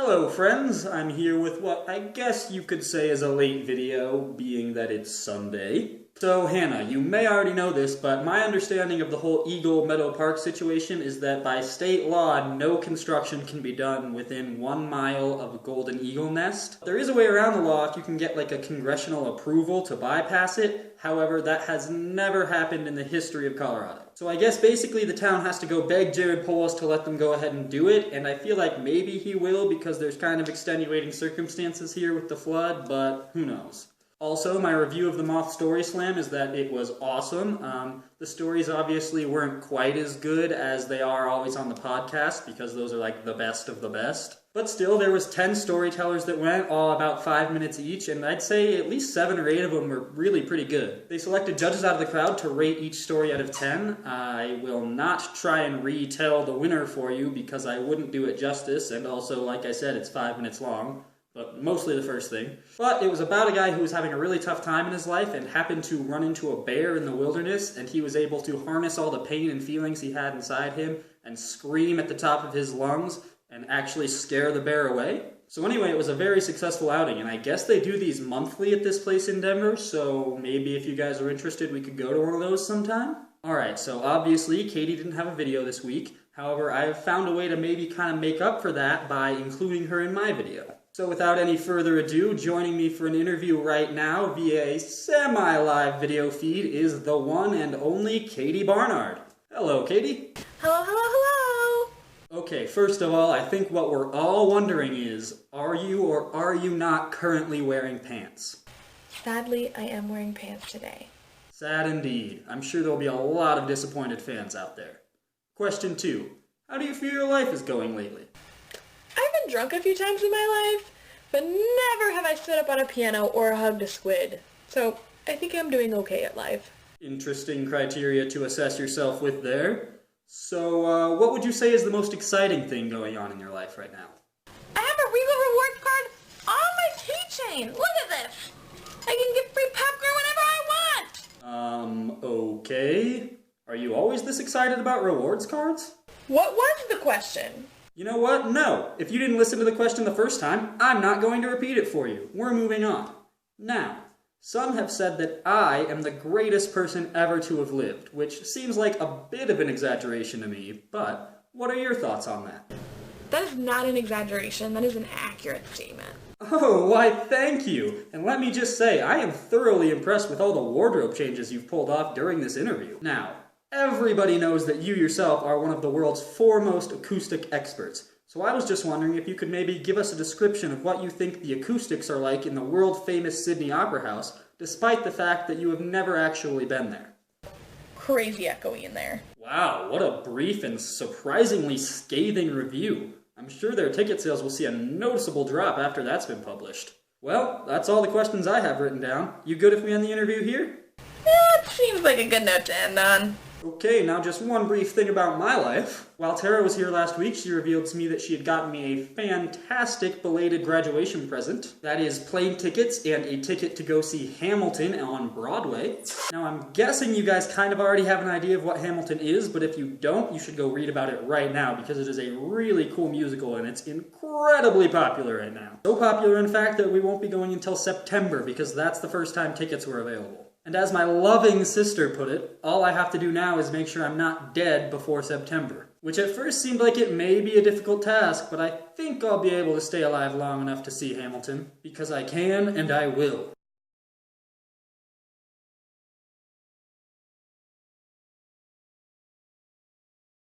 Hello friends, I'm here with what I guess you could say is a late video, being that it's Sunday. So Hannah, you may already know this, but my understanding of the whole Eagle Meadow Park situation is that by state law, no construction can be done within 1 mile of a golden eagle nest. There is a way around the law if you can get like a congressional approval to bypass it. However, that has never happened in the history of Colorado. So I guess basically the town has to go beg Jared Polis to let them go ahead and do it, and I feel like maybe he will because there's kind of extenuating circumstances here with the flood, but who knows. Also, my review of the Moth Story Slam is that it was awesome. The stories obviously weren't quite as good as they are always on the podcast, because those are like the best of the best. But still, there was 10 storytellers that went, all about 5 minutes each, and I'd say at least 7 or 8 of them were really pretty good. They selected judges out of the crowd to rate each story out of 10. I will not try and retell the winner for you, because I wouldn't do it justice, and also, like I said, it's 5 minutes long. But mostly the first thing. But it was about a guy who was having a really tough time in his life and happened to run into a bear in the wilderness, and he was able to harness all the pain and feelings he had inside him and scream at the top of his lungs and actually scare the bear away. So anyway, it was a very successful outing, and I guess they do these monthly at this place in Denver, so maybe if you guys are interested, we could go to one of those sometime. Alright, so obviously Katie didn't have a video this week. However, I have found a way to maybe kind of make up for that by including her in my video. So without any further ado, joining me for an interview right now via a semi-live video feed is the one and only Katie Barnard. Hello, Katie. Hello, hello, hello. Okay, first of all, I think what we're all wondering is, are you or are you not currently wearing pants? Sadly, I am wearing pants today. Sad indeed. I'm sure there'll be a lot of disappointed fans out there. Question 2. How do you feel your life is going lately? I've been drunk a few times in my life, but never have I stood up on a piano or hugged a squid. So I think I'm doing okay at life. Interesting criteria to assess yourself with there. So, what would you say is the most exciting thing going on in your life right now? I have a Regal Rewards card on my keychain. Look at this. I can get free popcorn whenever I want. Okay. Are you always this excited about rewards cards? What was the question? You know what? No. If you didn't listen to the question the first time, I'm not going to repeat it for you. We're moving on. Now, some have said that I am the greatest person ever to have lived, which seems like a bit of an exaggeration to me, but what are your thoughts on that? That is not an exaggeration. That is an accurate statement. Oh, why thank you! And let me just say, I am thoroughly impressed with all the wardrobe changes you've pulled off during this interview. Now, everybody knows that you yourself are one of the world's foremost acoustic experts, so I was just wondering if you could maybe give us a description of what you think the acoustics are like in the world-famous Sydney Opera House, despite the fact that you have never actually been there. Crazy echoey in there. Wow, what a brief and surprisingly scathing review. I'm sure their ticket sales will see a noticeable drop after that's been published. Well, that's all the questions I have written down. You good if we end the interview here? That seems like a good note to end on. Okay, now just one brief thing about my life. While Tara was here last week, she revealed to me that she had gotten me a fantastic belated graduation present. That is plane tickets and a ticket to go see Hamilton on Broadway. Now I'm guessing you guys kind of already have an idea of what Hamilton is, but if you don't, you should go read about it right now because it is a really cool musical and it's incredibly popular right now. So popular, in fact, that we won't be going until September because that's the first time tickets were available. And as my loving sister put it, all I have to do now is make sure I'm not dead before September. Which at first seemed like it may be a difficult task, but I think I'll be able to stay alive long enough to see Hamilton. Because I can and I will.